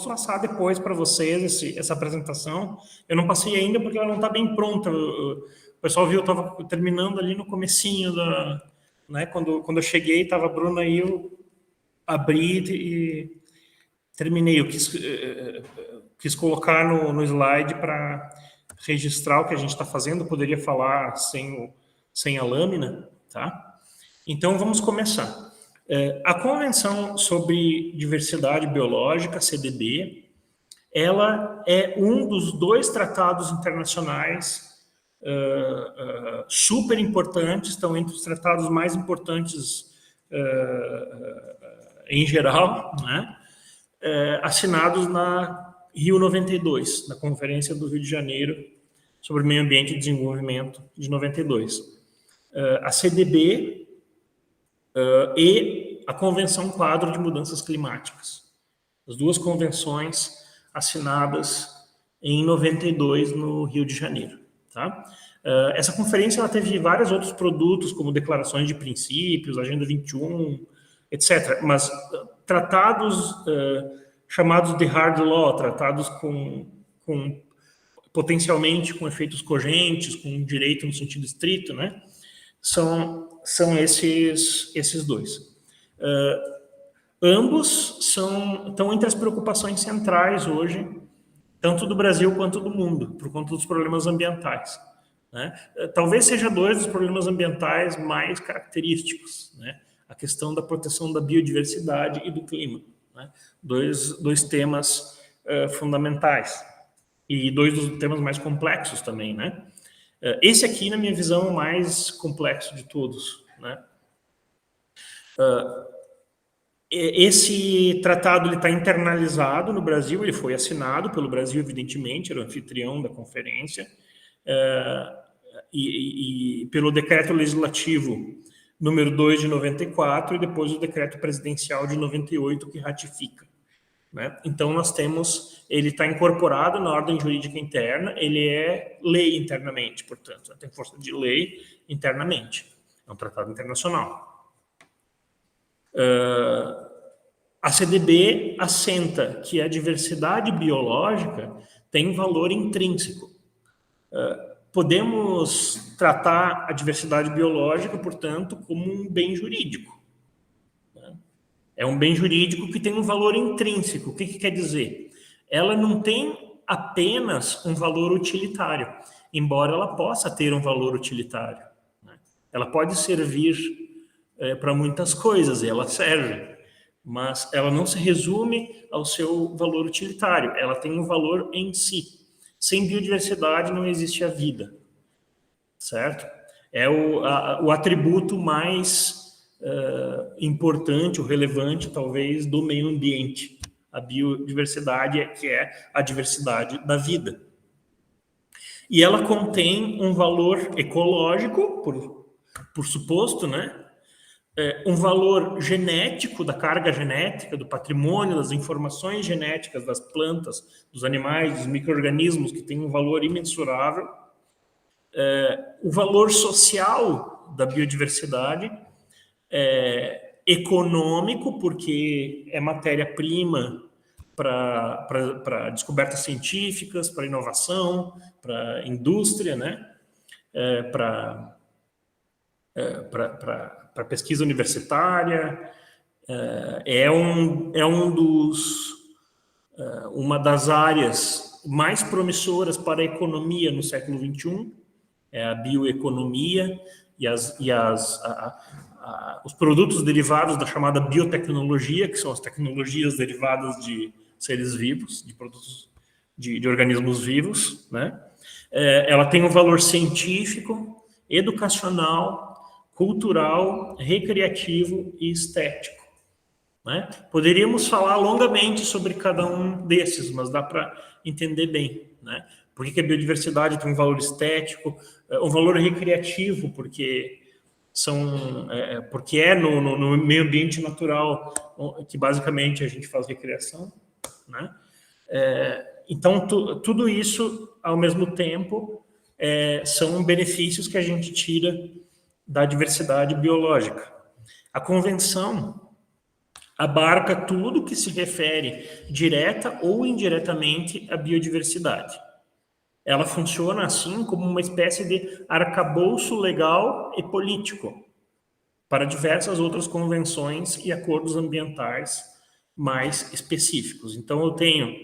posso passar depois para vocês essa apresentação. Eu não passei ainda porque ela não está bem pronta. O pessoal viu, eu estava terminando ali no comecinho da... Né, quando eu cheguei, estava a Bruna aí, eu abri e terminei. Eu quis colocar no slide para registrar o que a gente está fazendo. Eu poderia falar sem a lâmina, tá? Então, vamos começar. A Convenção sobre Diversidade Biológica, CDB, ela é um dos 2 tratados internacionais super importantes, estão entre os tratados mais importantes em geral, né? Assinados na Rio 92, na Conferência do Rio de Janeiro sobre Meio Ambiente e Desenvolvimento de 92. A CDB e a Convenção Quadro de Mudanças Climáticas. As 2 convenções assinadas em 92 no Rio de Janeiro. Tá? Essa conferência ela teve vários outros produtos, como declarações de princípios, Agenda 21, etc. Mas tratados chamados de hard law, tratados potencialmente com efeitos cogentes, com direito no sentido estrito, né? São esses 2. Ambos estão entre as preocupações centrais hoje, tanto do Brasil quanto do mundo, por conta dos problemas ambientais. Né? Talvez seja 2 dos problemas ambientais mais característicos, né? A questão da proteção da biodiversidade e do clima. Né? Dois temas fundamentais. E 2 dos temas mais complexos também, né? Esse aqui, na minha visão, é o mais complexo de todos, né? Esse tratado está internalizado no Brasil, ele foi assinado pelo Brasil, evidentemente, era o anfitrião da conferência, e pelo decreto legislativo número 2 de 94 e depois o decreto presidencial de 98 que ratifica. Né? Então, nós temos, ele está incorporado na ordem jurídica interna, ele é lei internamente, portanto, tem força de lei internamente, é um tratado internacional. A CDB assenta que a diversidade biológica tem valor intrínseco. Podemos tratar a diversidade biológica, portanto, como um bem jurídico. É um bem jurídico que tem um valor intrínseco. O que quer dizer? Ela não tem apenas um valor utilitário, embora ela possa ter um valor utilitário. Né? Ela pode servir para muitas coisas, e ela serve, mas ela não se resume ao seu valor utilitário, ela tem um valor em si. Sem biodiversidade não existe a vida, certo? É o atributo mais importante ou relevante, talvez, do meio ambiente. A biodiversidade, que é a diversidade da vida. E ela contém um valor ecológico, por suposto, né? Um valor genético, da carga genética, do patrimônio, das informações genéticas das plantas, dos animais, dos micro-organismos, que tem um valor imensurável. O valor social da biodiversidade, econômico, porque é matéria-prima para descobertas científicas, para inovação, para indústria, né? Para pesquisa universitária, uma das áreas mais promissoras para a economia no século XXI, é a bioeconomia e os produtos derivados da chamada biotecnologia, que são as tecnologias derivadas de seres vivos, de produtos de organismos vivos, né? Ela tem um valor científico, educacional, cultural, recreativo e estético. Né? Poderíamos falar longamente sobre cada um desses, mas dá para entender bem. Né? Por que a biodiversidade tem um valor estético, um valor recreativo, porque é no meio ambiente natural que basicamente a gente faz recreação. Né? Então, tudo isso, ao mesmo tempo, são benefícios que a gente tira da diversidade biológica. A convenção, abarca tudo que se refere direta ou indiretamente à biodiversidade. Ela funciona assim como uma espécie de arcabouço legal e político para diversas outras convenções e acordos ambientais mais específicos. Então, eu tenho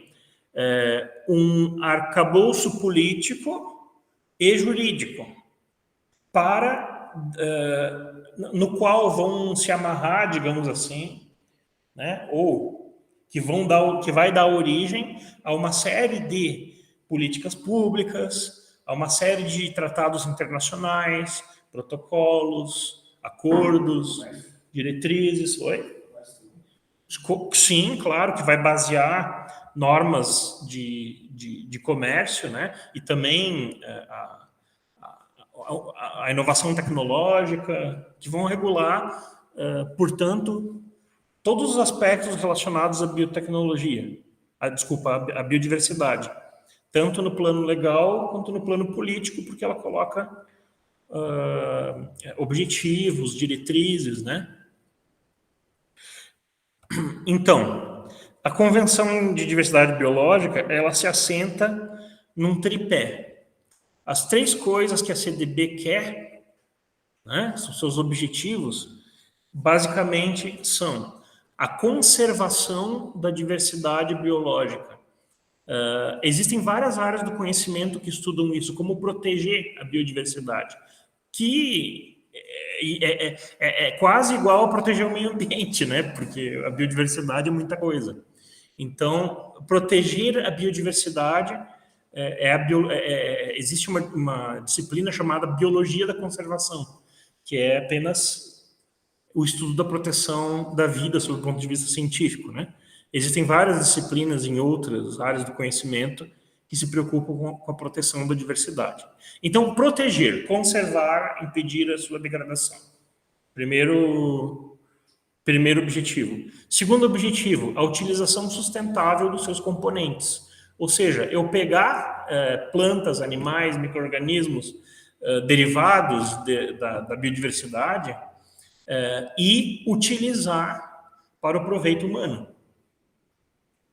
um arcabouço político e jurídico no qual vão se amarrar, digamos assim, né, ou que vai dar origem a uma série de políticas públicas, a uma série de tratados internacionais, protocolos, acordos, diretrizes. Oi? Sim, claro, que vai basear normas de comércio, né? E também a inovação tecnológica, que vão regular, portanto, todos os aspectos relacionados à biotecnologia, à biodiversidade, tanto no plano legal quanto no plano político, porque ela coloca objetivos, diretrizes, né? Então, a Convenção de Diversidade Biológica, ela se assenta num tripé. As três coisas que a CDB quer, né, são seus objetivos, basicamente são a conservação da diversidade biológica. Existem várias áreas do conhecimento que estudam isso, como proteger a biodiversidade, que é quase igual a proteger o meio ambiente, né? Porque a biodiversidade é muita coisa. Então, proteger a biodiversidade existe uma disciplina chamada biologia da conservação, que é apenas o estudo da proteção da vida sob o ponto de vista científico, né? Existem várias disciplinas em outras áreas do conhecimento que se preocupam com a proteção da diversidade. Então, proteger, conservar, impedir a sua degradação. Primeiro objetivo. Segundo objetivo, a utilização sustentável dos seus componentes. Ou seja, eu pegar plantas, animais, micro-organismos derivados da biodiversidade e utilizar para o proveito humano.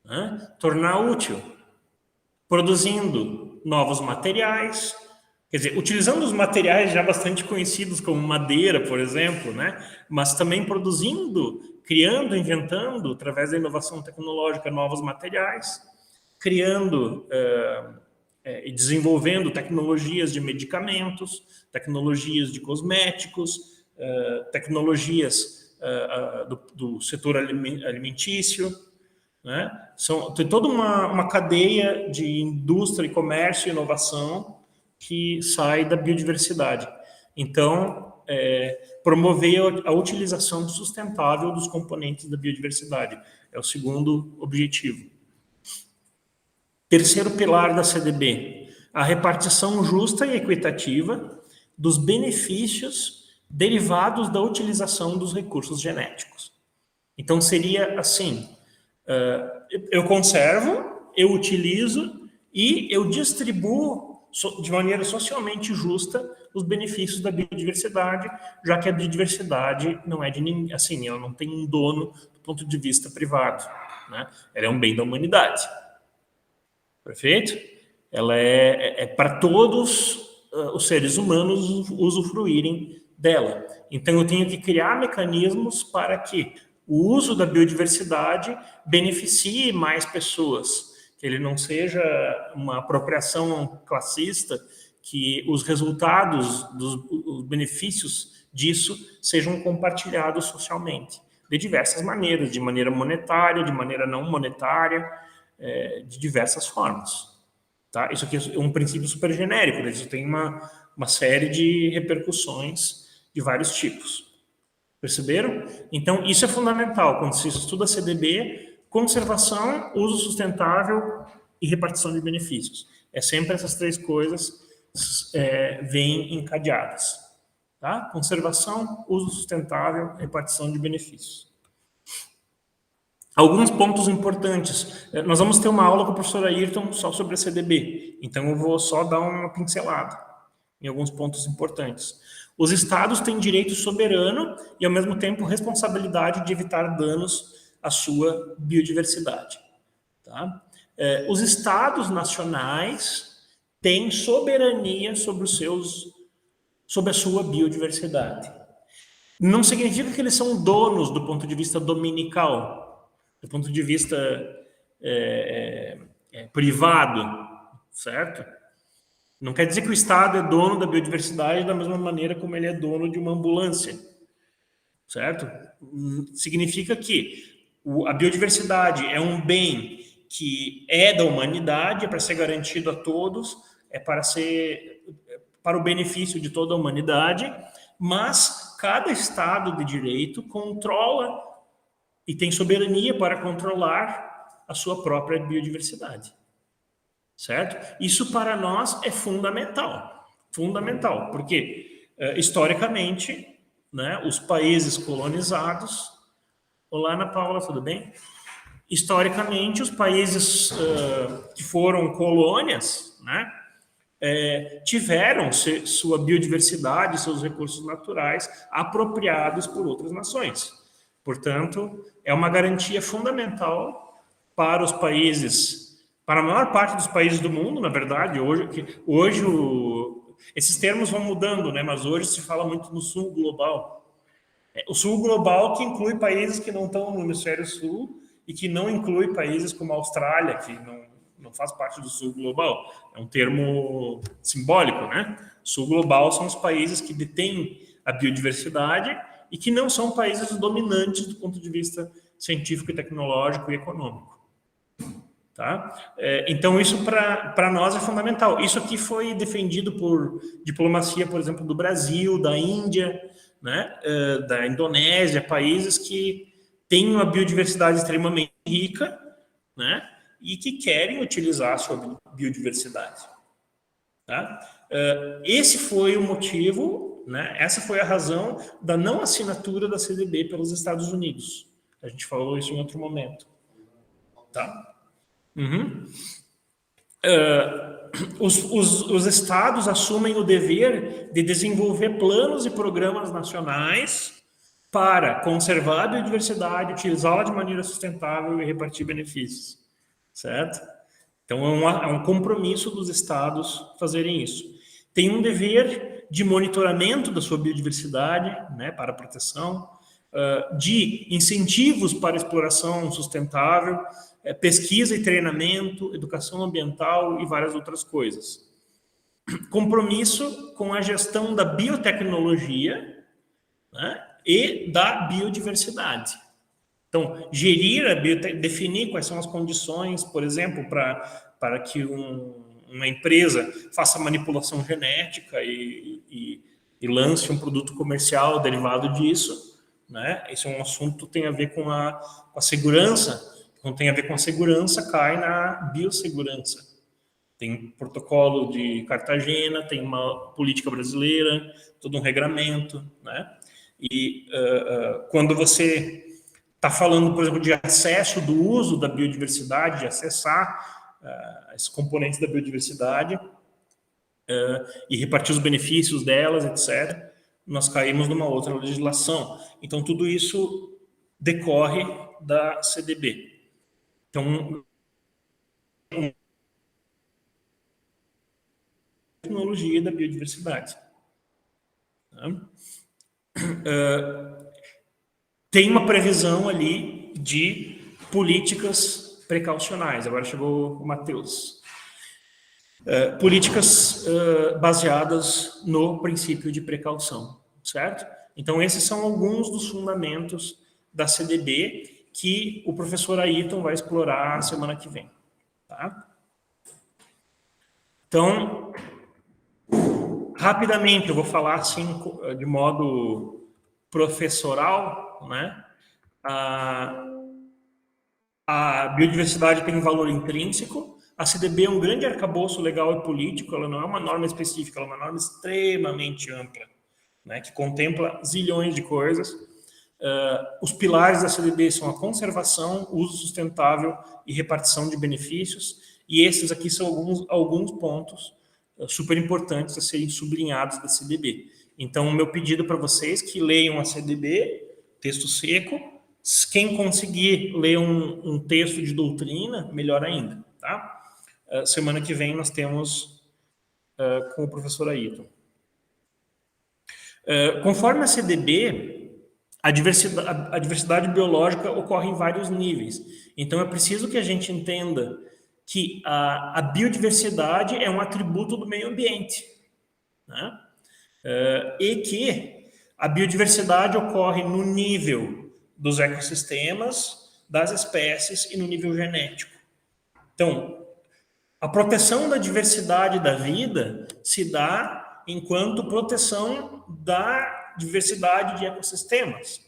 Né? Tornar útil, produzindo novos materiais, quer dizer, utilizando os materiais já bastante conhecidos como madeira, por exemplo, né? Mas também produzindo, criando, inventando, através da inovação tecnológica, novos materiais, criando e desenvolvendo tecnologias de medicamentos, tecnologias de cosméticos, tecnologias do setor alimentício, né? Tem toda uma cadeia de indústria, comércio e inovação que sai da biodiversidade. Então, promover a utilização sustentável dos componentes da biodiversidade é o segundo objetivo. Terceiro pilar da CDB, a repartição justa e equitativa dos benefícios derivados da utilização dos recursos genéticos. Então, seria assim: eu conservo, eu utilizo e eu distribuo de maneira socialmente justa os benefícios da biodiversidade, já que a biodiversidade não é de ninguém, assim, ela não tem um dono do ponto de vista privado, né? Ela é um bem da humanidade. Perfeito? Ela é para todos os seres humanos usufruírem dela. Então, eu tenho que criar mecanismos para que o uso da biodiversidade beneficie mais pessoas, que ele não seja uma apropriação classista, que os resultados, os benefícios disso sejam compartilhados socialmente, de diversas maneiras, de maneira monetária, de maneira não monetária, de diversas formas. Tá? Isso aqui é um princípio super genérico, né? Isso tem uma série de repercussões de vários tipos. Perceberam? Então, isso é fundamental quando se estuda CDB: conservação, uso sustentável e repartição de benefícios. É sempre essas três coisas vêm encadeadas. Tá? Conservação, uso sustentável, repartição de benefícios. Alguns pontos importantes. Nós vamos ter uma aula com o professor Ayrton só sobre a CDB, então eu vou só dar uma pincelada em alguns pontos importantes. Os estados têm direito soberano e, ao mesmo tempo, responsabilidade de evitar danos a sua biodiversidade. Tá? Os estados nacionais têm soberania sobre a sua biodiversidade. Não significa que eles são donos do ponto de vista dominical, do ponto de vista privado, certo? Não quer dizer que o Estado é dono da biodiversidade da mesma maneira como ele é dono de uma ambulância, certo? Significa que a biodiversidade é um bem que é da humanidade, é para ser garantido a todos, é para o benefício de toda a humanidade, mas cada Estado de direito controla e tem soberania para controlar a sua própria biodiversidade. Certo? Isso para nós é fundamental. Fundamental, porque historicamente, né, os países colonizados... Olá, Ana Paula, tudo bem? Historicamente, os países que foram colônias, né, tiveram sua biodiversidade, seus recursos naturais apropriados por outras nações. Portanto, é uma garantia fundamental para os países, para a maior parte dos países do mundo, na verdade. Hoje esses termos vão mudando, né? Mas hoje se fala muito no sul global. O sul global que inclui países que não estão no hemisfério sul e que não inclui países como a Austrália, que não faz parte do sul global. É um termo simbólico, né? Sul global são os países que detêm a biodiversidade e que não são países dominantes do ponto de vista científico, tecnológico e econômico. Tá? Então, isso para nós é fundamental. Isso aqui foi defendido por diplomacia, por exemplo, do Brasil, da Índia, né? Da Indonésia, países que têm uma biodiversidade extremamente rica, né? E que querem utilizar a sua biodiversidade. Tá? Esse foi o motivo, né? Essa foi a razão da não assinatura da CDB pelos Estados Unidos. A gente falou isso em outro momento. Tá? Uhum. Os estados assumem o dever de desenvolver planos e programas nacionais para conservar a biodiversidade, utilizá-la de maneira sustentável e repartir benefícios, certo? Então é um compromisso dos estados fazerem isso. Tem um dever de monitoramento da sua biodiversidade, né, para a proteção, de incentivos para a exploração sustentável, pesquisa e treinamento, educação ambiental e várias outras coisas. Compromisso com a gestão da biotecnologia, né, e da biodiversidade. Então, definir quais são as condições, por exemplo, para que uma empresa faça manipulação genética e lance um produto comercial derivado disso, né? Esse é um assunto que tem a ver com a segurança. Não tem a ver com a segurança, cai na biossegurança. Tem protocolo de Cartagena, tem uma política brasileira, todo um regramento, né? E quando você está falando, por exemplo, de acesso do uso da biodiversidade, de acessar esses componentes da biodiversidade e repartir os benefícios delas, etc., nós caímos numa outra legislação. Então, tudo isso decorre da CDB. Então, tecnologia da biodiversidade. Tem uma previsão ali de políticas precaucionais. Agora chegou o Matheus. Políticas baseadas no princípio de precaução, certo? Então, esses são alguns dos fundamentos da CDB que o professor Ayrton vai explorar semana que vem. Tá? Então, rapidamente, eu vou falar assim, de modo professoral, né? A biodiversidade tem um valor intrínseco. A CDB é um grande arcabouço legal e político, ela não é uma norma específica, ela é uma norma extremamente ampla, né? Que contempla zilhões de coisas. Os pilares da CDB são a conservação, uso sustentável e repartição de benefícios, e esses aqui são alguns pontos super importantes a serem sublinhados da CDB. Então, o meu pedido para vocês é que leiam a CDB, texto seco, Quem conseguir ler um texto de doutrina, melhor ainda, tá? Semana que vem nós temos com o professor Ayrton. Conforme a CDB, a diversidade biológica ocorre em vários níveis. Então, é preciso que a gente entenda que a biodiversidade é um atributo do meio ambiente, né? E que a biodiversidade ocorre no nível dos ecossistemas, das espécies e no nível genético. Então, a proteção da diversidade da vida se dá enquanto proteção da diversidade de ecossistemas,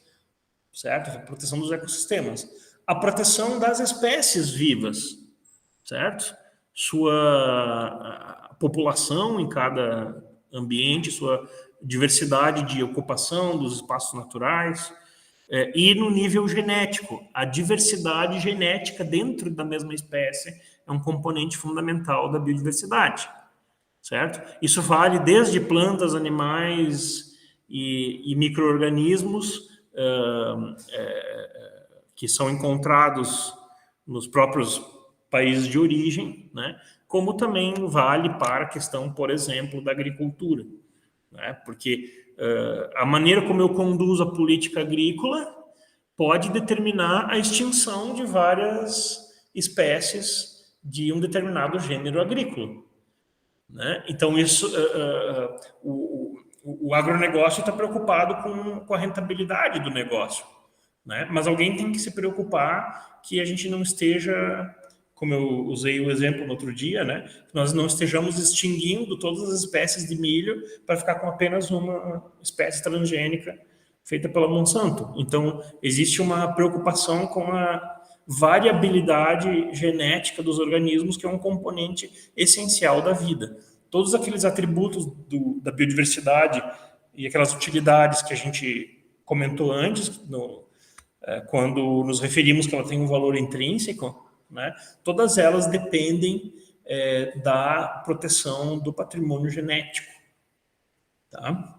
certo? A proteção dos ecossistemas. A proteção das espécies vivas, certo? Sua população em cada ambiente, sua diversidade de ocupação dos espaços naturais, e no nível genético, a diversidade genética dentro da mesma espécie é um componente fundamental da biodiversidade, certo? Isso vale desde plantas, animais e micro-organismos que são encontrados nos próprios países de origem, né? Como também vale para a questão, por exemplo, da agricultura, né? Porque a maneira como eu conduzo a política agrícola pode determinar a extinção de várias espécies de um determinado gênero agrícola, né? Então, isso, o agronegócio está preocupado com a rentabilidade do negócio, né? Mas alguém tem que se preocupar que a gente não esteja, como eu usei o exemplo no outro dia, né? Que nós não estejamos extinguindo todas as espécies de milho para ficar com apenas uma espécie transgênica feita pela Monsanto. Então, existe uma preocupação com a variabilidade genética dos organismos, que é um componente essencial da vida. Todos aqueles atributos da biodiversidade e aquelas utilidades que a gente comentou antes, quando nos referimos que ela tem um valor intrínseco, né, todas elas dependem da proteção do patrimônio genético. Tá?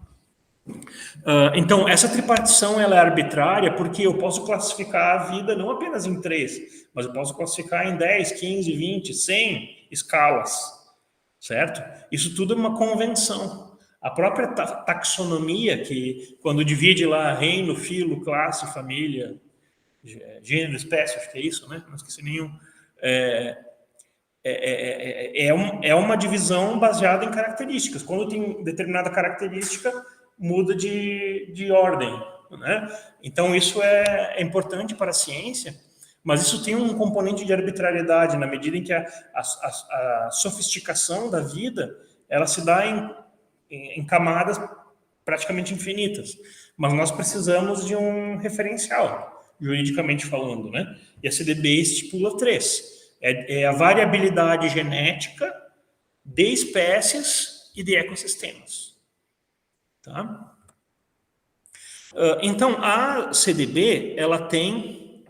Então, essa tripartição ela é arbitrária porque eu posso classificar a vida não apenas em 3, mas eu posso classificar em 10, 15, 20, 100 escalas, certo? Isso tudo é uma convenção. A própria taxonomia, que quando divide lá reino, filo, classe, família, gênero, espécie, acho que é isso, né? Não esqueci nenhum. É uma divisão baseada em características. Quando tem determinada característica, muda de ordem, né? Então, isso é importante para a ciência, mas isso tem um componente de arbitrariedade, na medida em que a sofisticação da vida ela se dá em camadas praticamente infinitas. Mas nós precisamos de um referencial, juridicamente falando, né? E a CDB estipula 3. É a variabilidade genética de espécies e de ecossistemas. Tá? Então, a CDB, ela tem...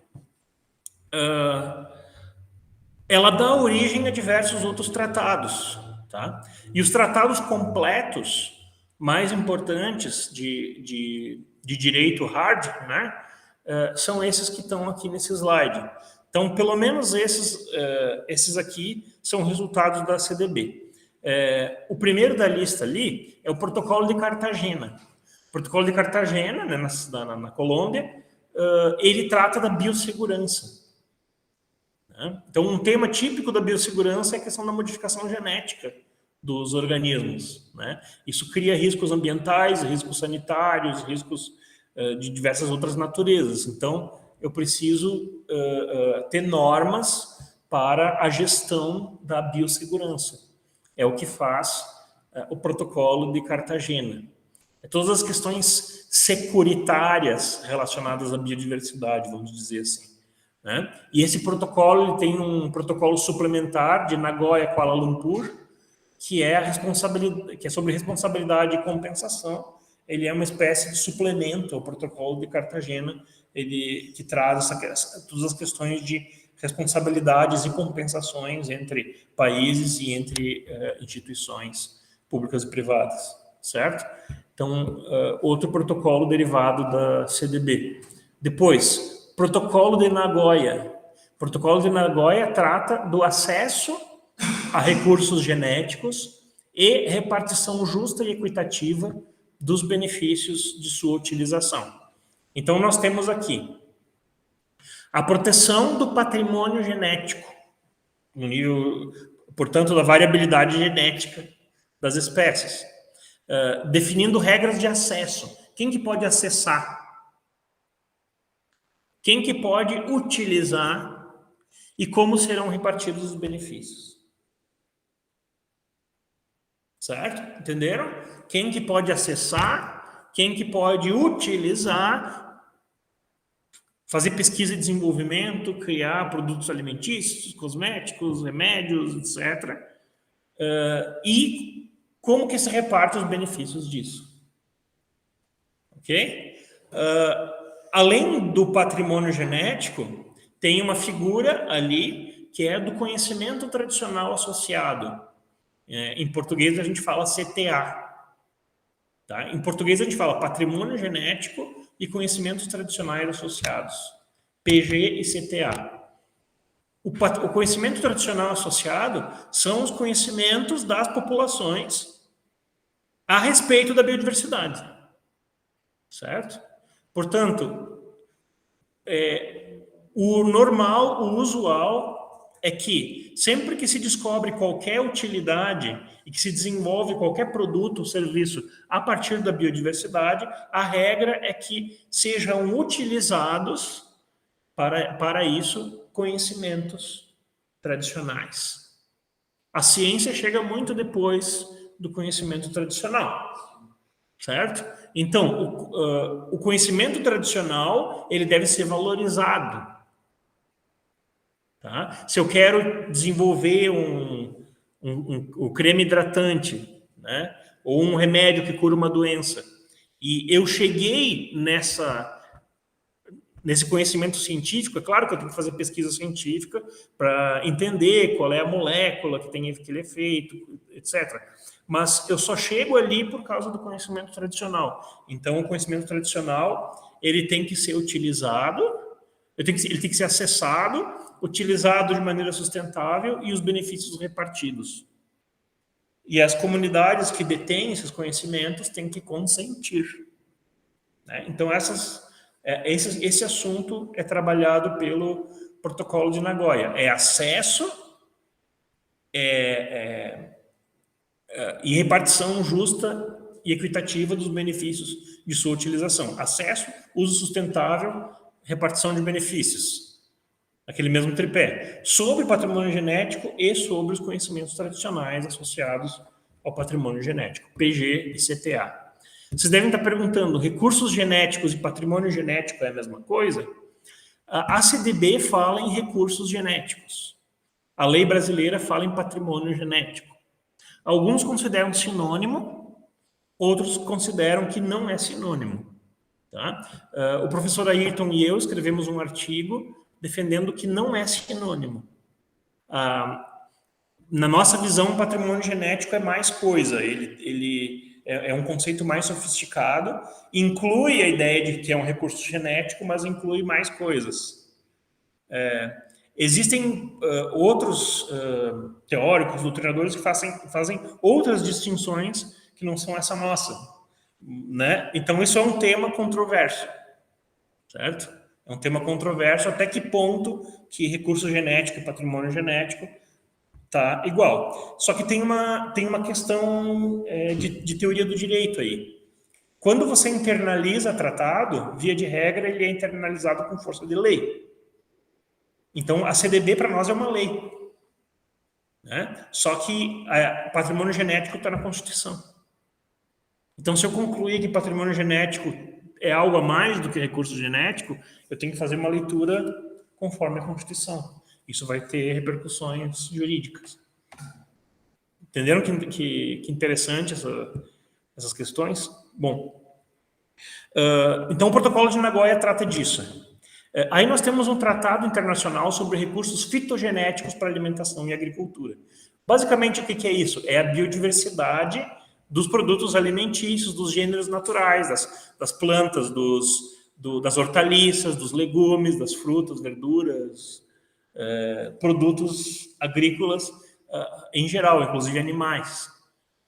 ela dá origem a diversos outros tratados. Tá? E os tratados completos, mais importantes de direito hard, né? São esses que estão aqui nesse slide. Então, pelo menos esses aqui são resultados da CDB. O primeiro da lista ali é o Protocolo de Cartagena. O Protocolo de Cartagena, né, na Colômbia, ele trata da biossegurança. Né? Então, um tema típico da biossegurança é a questão da modificação genética dos organismos. Né? Isso cria riscos ambientais, riscos sanitários, riscos de diversas outras naturezas. Então, eu preciso ter normas para a gestão da biossegurança. É o que faz o Protocolo de Cartagena. Todas as questões securitárias relacionadas à biodiversidade, vamos dizer assim. Né? E esse protocolo ele tem um protocolo suplementar de Nagoya Kuala Lumpur, que é sobre responsabilidade e compensação. Ele é uma espécie de suplemento ao Protocolo de Cartagena, que traz todas as questões de responsabilidades e compensações entre países e entre instituições públicas e privadas, certo? Então, outro protocolo derivado da CDB. Depois, Protocolo de Nagoya. Protocolo de Nagoya trata do acesso a recursos genéticos e repartição justa e equitativa dos benefícios de sua utilização. Então, nós temos aqui a proteção do patrimônio genético, no nível, portanto, da variabilidade genética das espécies, definindo regras de acesso. Quem que pode acessar? Quem que pode utilizar e como serão repartidos os benefícios? Certo? Entenderam? Quem que pode acessar, quem que pode utilizar, fazer pesquisa e desenvolvimento, criar produtos alimentícios, cosméticos, remédios, etc. E como que se reparte os benefícios disso. Ok? Além do patrimônio genético, tem uma figura ali que é do conhecimento tradicional associado. Em português a gente fala CTA. Tá? Em português a gente fala patrimônio genético e conhecimentos tradicionais associados. PG e CTA. O conhecimento tradicional associado são os conhecimentos das populações a respeito da biodiversidade. Certo? Portanto, o normal, o usual é que sempre que se descobre qualquer utilidade e que se desenvolve qualquer produto ou serviço a partir da biodiversidade, a regra é que sejam utilizados para isso conhecimentos tradicionais. A ciência chega muito depois do conhecimento tradicional, certo? Então, o conhecimento tradicional ele deve ser valorizado. Tá? Se eu quero desenvolver um creme hidratante, né? Ou um remédio que cura uma doença, e eu cheguei nesse conhecimento científico, é claro que eu tenho que fazer pesquisa científica para entender qual é a molécula que tem aquele efeito, etc. Mas eu só chego ali por causa do conhecimento tradicional. Então, o conhecimento tradicional ele tem que ser utilizado, ele tem que ser acessado, utilizado de maneira sustentável e os benefícios repartidos. E as comunidades que detêm esses conhecimentos têm que consentir. Né? Então, esse assunto é trabalhado pelo Protocolo de Nagoya. É acesso e repartição justa e equitativa dos benefícios de sua utilização. Acesso, uso sustentável, repartição de benefícios. Aquele mesmo tripé, sobre o patrimônio genético e sobre os conhecimentos tradicionais associados ao patrimônio genético, PG e CTA. Vocês devem estar perguntando, recursos genéticos e patrimônio genético é a mesma coisa? A CDB fala em recursos genéticos. A lei brasileira fala em patrimônio genético. Alguns consideram sinônimo, outros consideram que não é sinônimo. Tá? O professor Ayrton e eu escrevemos um artigo defendendo que não é sinônimo. Na nossa visão, o patrimônio genético é mais coisa. Ele é um conceito mais sofisticado, inclui a ideia de que é um recurso genético, mas inclui mais coisas. Existem outros teóricos, doutrinadores que fazem outras distinções que não são essa nossa. Né? Então, isso é um tema controverso. Certo? É um tema controverso até que ponto que recurso genético e patrimônio genético tá igual. Só que tem uma questão de teoria do direito aí. Quando você internaliza tratado, via de regra, ele é internalizado com força de lei. Então, a CDB para nós é uma lei. Né? Só que o patrimônio genético está na Constituição. Então, se eu concluir que patrimônio genético é algo a mais do que recurso genético, eu tenho que fazer uma leitura conforme a Constituição. Isso vai ter repercussões jurídicas. Entenderam que interessante essas questões? Bom, então o Protocolo de Nagoya trata disso. Aí nós temos um tratado internacional sobre recursos fitogenéticos para alimentação e agricultura. Basicamente, o que é isso? É a biodiversidade dos produtos alimentícios, dos gêneros naturais, das plantas, das hortaliças, dos legumes, das frutas, verduras, produtos agrícolas em geral, inclusive animais,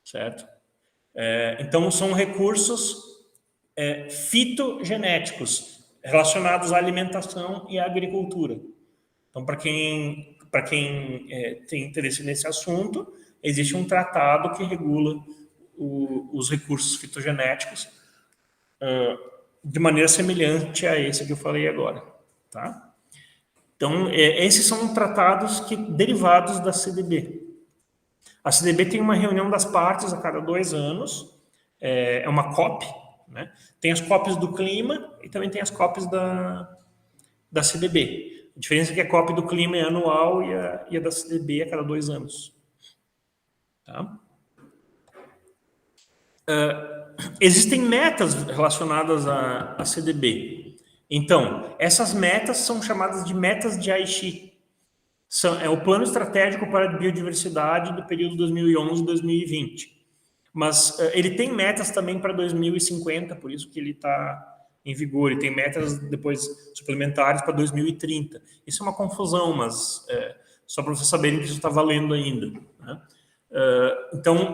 certo? Então, são recursos fitogenéticos relacionados à alimentação e à agricultura. Então, para quem tem interesse nesse assunto, existe um tratado que regula os recursos fitogenéticos de maneira semelhante a esse que eu falei agora, tá? Então, esses são tratados derivados da CDB. A CDB tem uma reunião das partes a cada 2 anos, é uma COP, né? Tem as COPs do clima e também tem as COPs da CDB. A diferença é que a COP do clima é anual e a da CDB é a cada 2 anos. Tá? Existem metas relacionadas à CDB. Então, essas metas são chamadas de metas de Aichi. É o Plano Estratégico para a Biodiversidade do período 2011-2020. Mas ele tem metas também para 2050, por isso que ele está em vigor, e tem metas depois suplementares para 2030. Isso é uma confusão, mas só para vocês saberem que isso está valendo ainda, né? Então,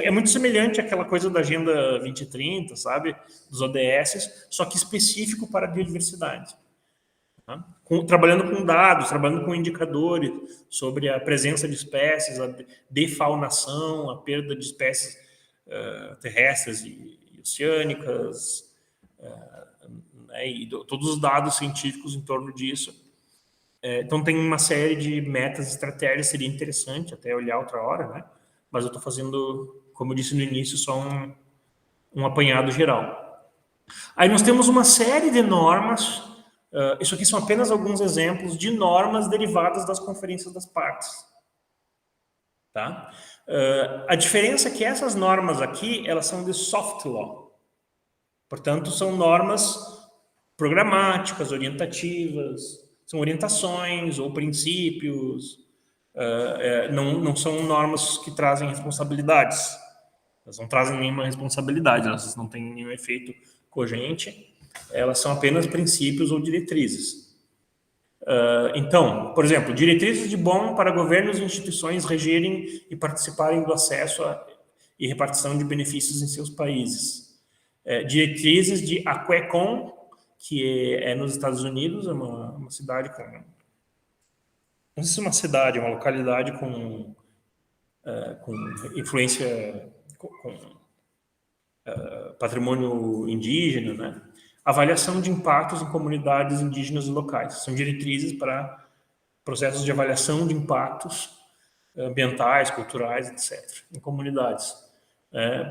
é muito semelhante àquela coisa da Agenda 2030, sabe? Dos ODS, só que específico para a biodiversidade. Tá? Trabalhando com dados, trabalhando com indicadores sobre a presença de espécies, a defaunação, a perda de espécies terrestres e oceânicas, né, e todos os dados científicos em torno disso. Então, tem uma série de metas e estratégias, seria interessante até olhar outra hora, né? Mas eu estou fazendo, como eu disse no início, só um apanhado geral. Aí nós temos uma série de normas, isso aqui são apenas alguns exemplos de normas derivadas das conferências das partes. Tá? A diferença é que essas normas aqui, elas são de soft law. Portanto, são normas programáticas, orientativas, são orientações ou princípios, não são normas que trazem responsabilidades. Elas não trazem nenhuma responsabilidade, elas não têm nenhum efeito cogente, elas são apenas princípios ou diretrizes. Então, por exemplo, diretrizes de bom para governos e instituições regerem e participarem do acesso e repartição de benefícios em seus países. Diretrizes de Aquecon, que é nos Estados Unidos, é uma cidade com... Não sei se é uma cidade, é uma localidade com influência, com patrimônio indígena, né? Avaliação de impactos em comunidades indígenas e locais. São diretrizes para processos de avaliação de impactos ambientais, culturais, etc., em comunidades.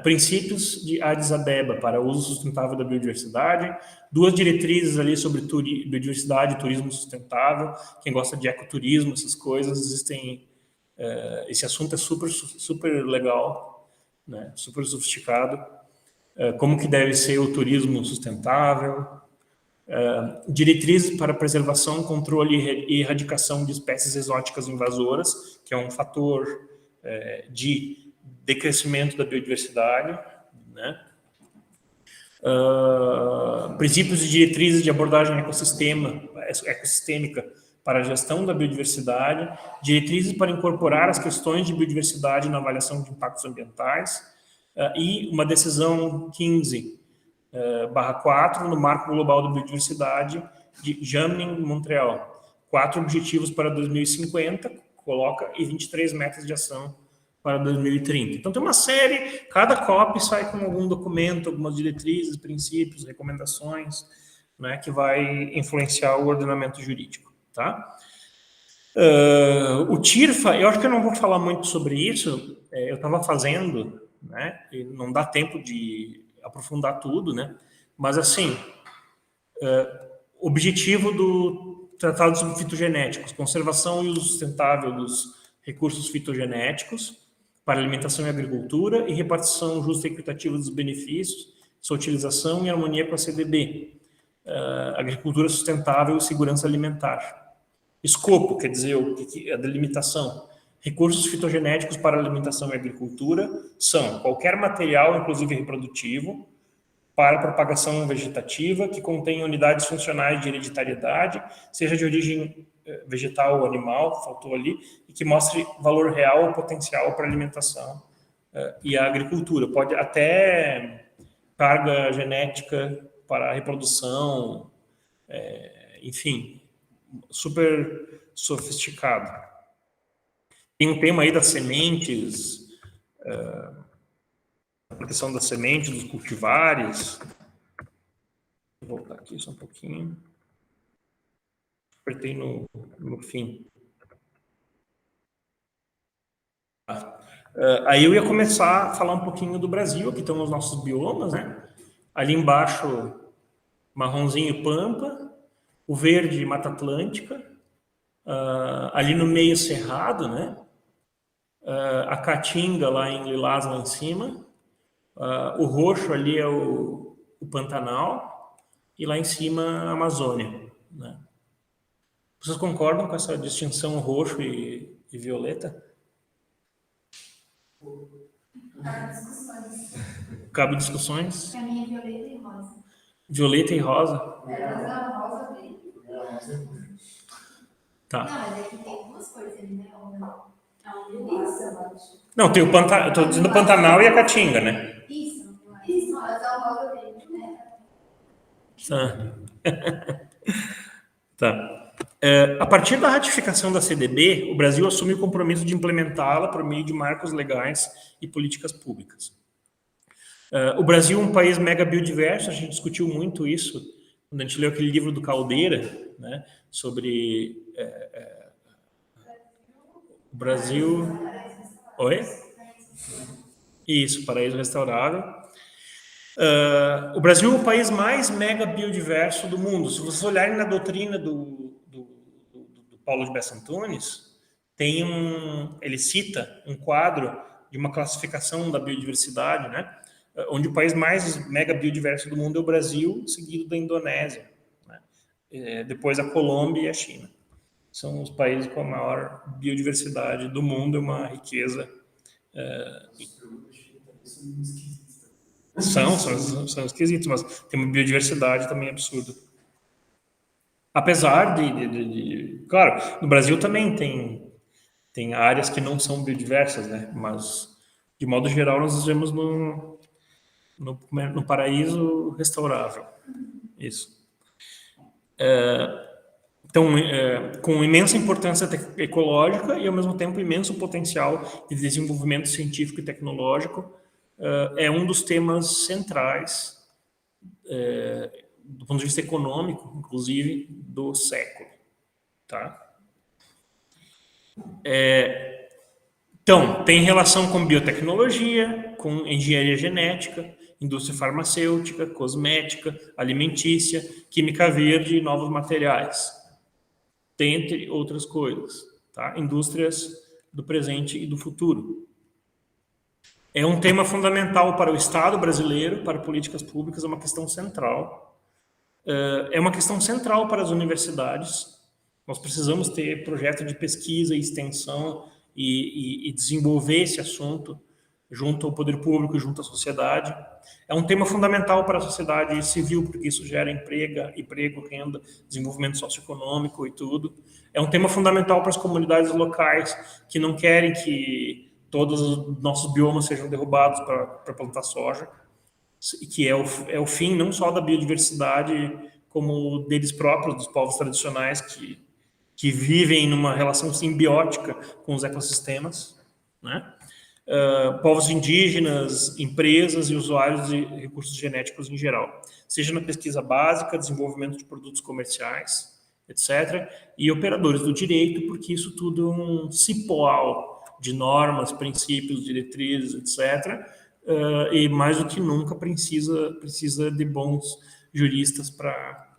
Princípios de Addis Abeba para o uso sustentável da biodiversidade, 2 diretrizes ali sobre biodiversidade e turismo sustentável. Quem gosta de ecoturismo, essas coisas, existem. Esse assunto é super legal, né? Super sofisticado. Como que deve ser o turismo sustentável, diretrizes para preservação, controle e erradicação de espécies exóticas invasoras, que é um fator de decrescimento da biodiversidade, né? Princípios e diretrizes de abordagem ecossistêmica para a gestão da biodiversidade, diretrizes para incorporar as questões de biodiversidade na avaliação de impactos ambientais, e uma decisão 15/4 no Marco Global da Biodiversidade de Jamnin, Montreal. 4 objetivos para 2050, coloca, e 23 metas de ação para 2030. Então, tem uma série, cada COP sai com algum documento, algumas diretrizes, princípios, recomendações, né, que vai influenciar o ordenamento jurídico. Tá? O TIRFA, eu acho que eu não vou falar muito sobre isso, eu estava fazendo, né, e não dá tempo de aprofundar tudo, né, mas assim, objetivo do Tratado sobre Fitogenéticos, conservação e uso sustentável dos recursos fitogenéticos para alimentação e agricultura e repartição justa e equitativa dos benefícios, sua utilização em harmonia com a CDB, agricultura sustentável e segurança alimentar. Escopo, quer dizer, a delimitação. Recursos fitogenéticos para alimentação e agricultura são qualquer material, inclusive reprodutivo, para propagação vegetativa, que contenha unidades funcionais de hereditariedade, seja de origem vegetal ou animal, faltou ali, e que mostre valor real ou potencial para a alimentação e a agricultura. Pode até carga genética para a reprodução, enfim, super sofisticado. Tem um tema aí das sementes, a proteção das sementes, dos cultivares. Vou voltar aqui só um pouquinho. Apertei no fim. Aí eu ia começar a falar um pouquinho do Brasil. Aqui estão os nossos biomas, né? Ali embaixo, marronzinho, pampa. O verde, Mata Atlântica. Ali no meio, Cerrado, né? A Caatinga lá em Lilás, lá em cima. O roxo ali é o Pantanal. E lá em cima, a Amazônia, né? Vocês concordam com essa distinção roxo e violeta? Cabe discussões? Para mim é violeta e rosa. Violeta e rosa? Rosa bem. Tá. Não, mas é que tem duas cores ali, né? Isso. Não, tem o Pantanal. Estou dizendo o Pantanal e a Caatinga, né? Isso, mas é o rosa bem, né? Tá. A partir da ratificação da CDB, o Brasil assume o compromisso de implementá-la por meio de marcos legais e políticas públicas. O Brasil é um país mega biodiverso, a gente discutiu muito isso quando a gente leu aquele livro do Caldeira, né, sobre o Brasil... Oi? Isso, Paraíso Restaurável. O Brasil é o país mais mega biodiverso do mundo. Se vocês olharem na doutrina do Paulo de Bessa Antunes, ele cita um quadro de uma classificação da biodiversidade, né? Onde o país mais mega biodiverso do mundo é o Brasil, seguido da Indonésia, né? Depois a Colômbia e a China. São os países com a maior biodiversidade do mundo, uma riqueza... São esquisitos, mas tem uma biodiversidade também absurda. Apesar claro, no Brasil também tem áreas que não são biodiversas, né? Mas, de modo geral, nós vivemos no paraíso restaurável. Isso. Então, com imensa importância ecológica e, ao mesmo tempo, imenso potencial de desenvolvimento científico e tecnológico, é um dos temas centrais, do ponto de vista econômico, inclusive, do século. Tá? Então, tem relação com biotecnologia, com engenharia genética, indústria farmacêutica, cosmética, alimentícia, química verde e novos materiais, dentre outras coisas. Tá? Indústrias do presente e do futuro. É um tema fundamental para o Estado brasileiro, para políticas públicas, é uma questão central. É uma questão central para as universidades. Nós precisamos ter projeto de pesquisa e extensão e desenvolver esse assunto junto ao poder público e junto à sociedade. É um tema fundamental para a sociedade civil, porque isso gera emprego, renda, desenvolvimento socioeconômico e tudo. É um tema fundamental para as comunidades locais que não querem que todos os nossos biomas sejam derrubados para plantar soja, que é o fim não só da biodiversidade, como deles próprios, dos povos tradicionais que vivem numa relação simbiótica com os ecossistemas, né? Povos indígenas, empresas e usuários de recursos genéticos em geral, seja na pesquisa básica, desenvolvimento de produtos comerciais, etc., e operadores do direito, porque isso tudo é um cipoal de normas, princípios, diretrizes, etc., e mais do que nunca precisa de bons juristas para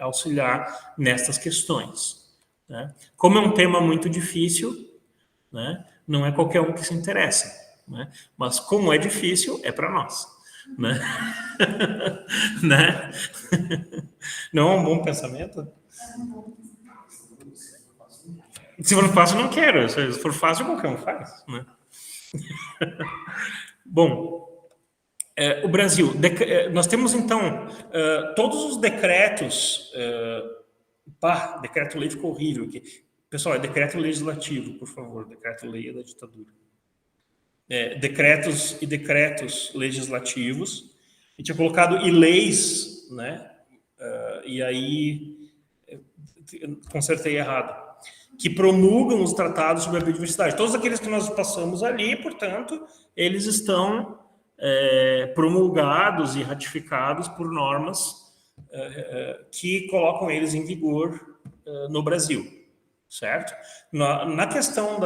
auxiliar nestas questões, né? Como é um tema muito difícil, né, não é qualquer um que se interessa, né? Mas como é difícil, é para nós, né? Né? Não é um bom pensamento? Se for fácil, não quero. Se for fácil, qualquer um faz, né? Bom, O Brasil, nós temos então todos os decretos. Decreto-lei ficou horrível aqui. Pessoal, é decreto legislativo, por favor, decreto-lei é da ditadura. Decretos e decretos legislativos. A gente tinha colocado e leis, né? E aí consertei errado. Que promulgam os tratados sobre a biodiversidade. Todos aqueles que nós passamos ali, portanto, eles estão promulgados e ratificados por normas que colocam eles em vigor no Brasil, certo? Na questão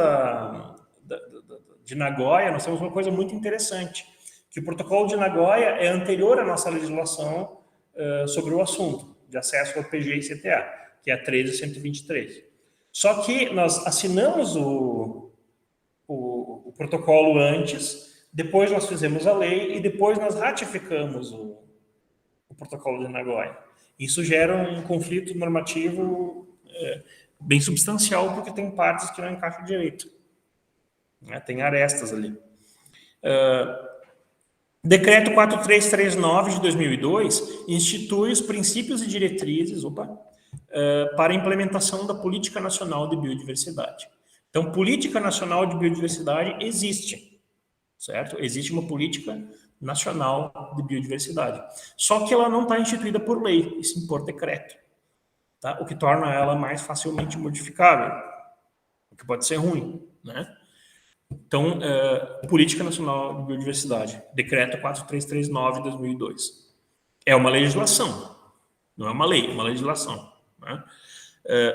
de Nagoya, nós temos uma coisa muito interessante, que o protocolo de Nagoya é anterior à nossa legislação sobre o assunto, de acesso ao PG e CTA, que é a 13.123. Só que nós assinamos o protocolo antes, depois nós fizemos a lei e depois nós ratificamos o protocolo de Nagoya. Isso gera um conflito normativo bem substancial, porque tem partes que não encaixam direito. Tem arestas ali. Decreto 4339 de 2002 institui os princípios e diretrizes para a implementação da Política Nacional de Biodiversidade. Então, Política Nacional de Biodiversidade existe, certo? Existe uma Política Nacional de Biodiversidade. Só que ela não está instituída por lei, e sim por decreto, tá? O que torna ela mais facilmente modificável, o que pode ser ruim, né? Então, Política Nacional de Biodiversidade, Decreto 4339 de 2002. É uma legislação, não é uma lei, é uma legislação. Né?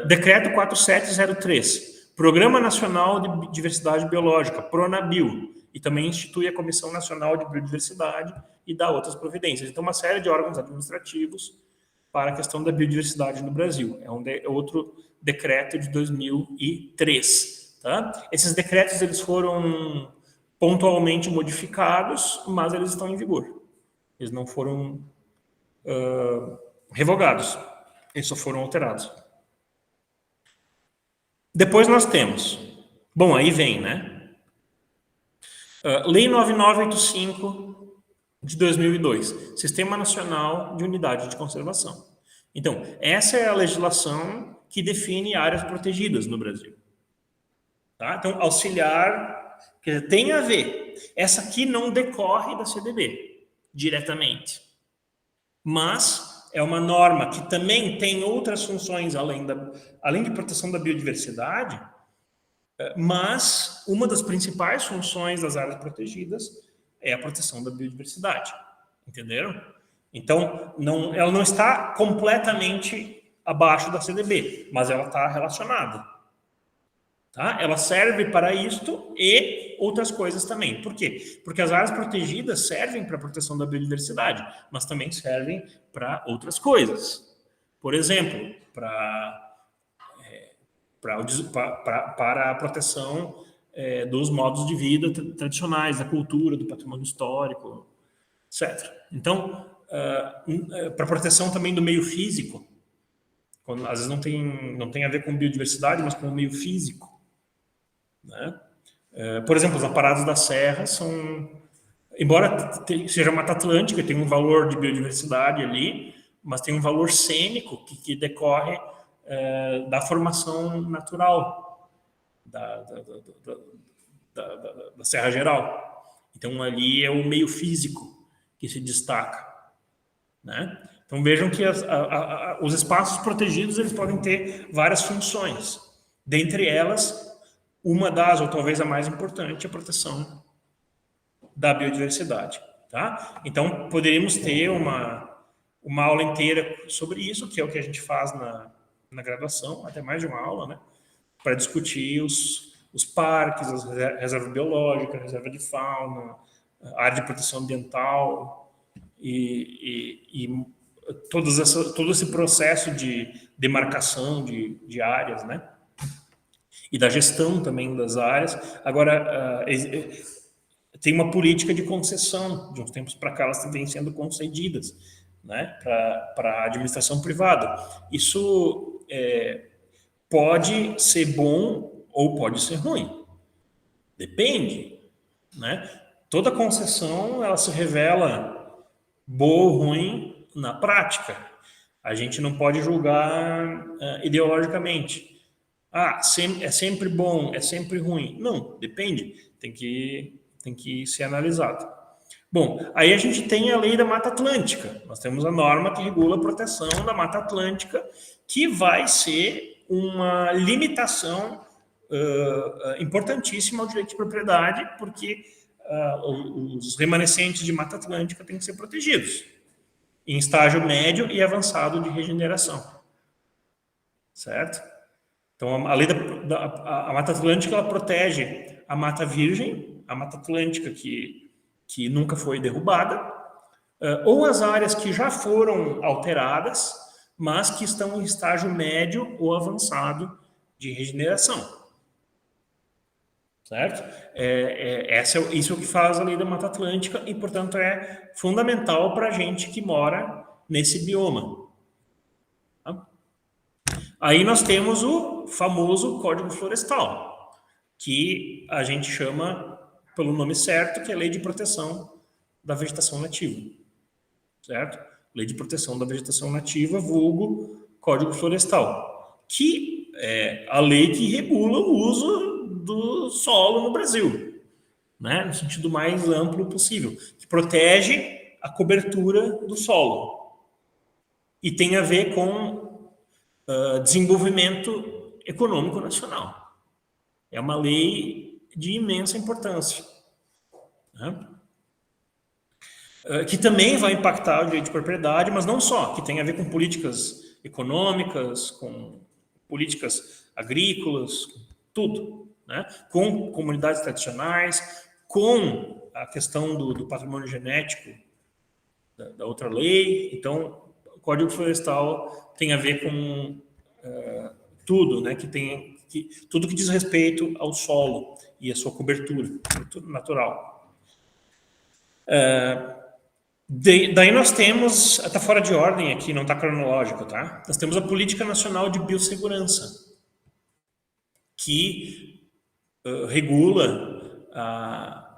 Decreto 4703, Programa Nacional de Diversidade Biológica, PRONABIO, e também institui a Comissão Nacional de Biodiversidade e dá outras providências. Então, uma série de órgãos administrativos para a questão da biodiversidade no Brasil. É outro decreto de 2003. Tá? Esses decretos eles foram pontualmente modificados, mas eles estão em vigor. Eles não foram revogados. Eles só foram alterados. Depois nós temos... Bom, aí vem, né? Lei 9985 de 2002. Sistema Nacional de Unidade de Conservação. Então, essa é a legislação que define áreas protegidas no Brasil. Tá? Então, auxiliar, quer dizer, tem a ver. Essa aqui não decorre da CDB, diretamente. Mas é uma norma que também tem outras funções, além de proteção da biodiversidade, mas uma das principais funções das áreas protegidas é a proteção da biodiversidade. Entenderam? Então, ela não está completamente abaixo da CDB, mas ela está relacionada. Tá? Ela serve para isto e outras coisas também. Por quê? Porque as áreas protegidas servem para a proteção da biodiversidade, mas também servem para outras coisas. Por exemplo, para a proteção dos modos de vida tradicionais, da cultura, do patrimônio histórico, etc. Então, para a proteção também do meio físico, quando, às vezes não tem a ver com biodiversidade, mas com o meio físico. Né? Por exemplo, os aparados da serra são, embora seja Mata Atlântica, tem um valor de biodiversidade ali, mas tem um valor cênico que decorre da formação natural da Serra Geral. Então, ali é o meio físico que se destaca. Né? Então, vejam que os espaços protegidos eles podem ter várias funções. Dentre elas, uma das, ou talvez a mais importante, é a proteção da biodiversidade. Tá? Então, poderíamos ter uma aula inteira sobre isso, que é o que a gente faz na graduação, até mais de uma aula, né? Para discutir os parques, as reservas biológicas, reserva de fauna, a área de proteção ambiental e todo esse processo de demarcação de áreas, né? E da gestão também das áreas. Agora, tem uma política de concessão, de uns tempos para cá elas vêm sendo concedidas, né, para a administração privada. Isso pode ser bom ou pode ser ruim. Depende. Né? Toda concessão, ela se revela boa ou ruim na prática. A gente não pode julgar ideologicamente. É sempre bom, é sempre ruim. Não, depende. Tem que ser analisado. Bom, aí a gente tem a lei da Mata Atlântica. Nós temos a norma que regula a proteção da Mata Atlântica, que vai ser uma limitação importantíssima ao direito de propriedade, porque os remanescentes de Mata Atlântica têm que ser protegidos em estágio médio e avançado de regeneração. Certo? Então, a lei a Mata Atlântica, ela protege a Mata Virgem, a Mata Atlântica que nunca foi derrubada, ou as áreas que já foram alteradas, mas que estão em estágio médio ou avançado de regeneração. Certo? Isso é o que faz a lei da Mata Atlântica e, portanto, é fundamental para a gente que mora nesse bioma. Tá? Aí nós temos o famoso Código Florestal, que a gente chama pelo nome certo, que é a Lei de Proteção da Vegetação Nativa. Certo? Lei de Proteção da Vegetação Nativa, vulgo Código Florestal, que é a lei que regula o uso do solo no Brasil, né? No sentido mais amplo possível, que protege a cobertura do solo e tem a ver com desenvolvimento econômico nacional. É uma lei de imensa importância, né? Que também vai impactar o direito de propriedade, mas não só, que tem a ver com políticas econômicas, com políticas agrícolas, tudo, né? Com comunidades tradicionais, com a questão do patrimônio genético da outra lei. Então, o Código Florestal tem a ver com tudo, né? Tudo que diz respeito ao solo e a sua cobertura natural. Daí nós temos, está fora de ordem aqui, não está cronológico, tá? Nós temos a Política Nacional de Biossegurança, que regula,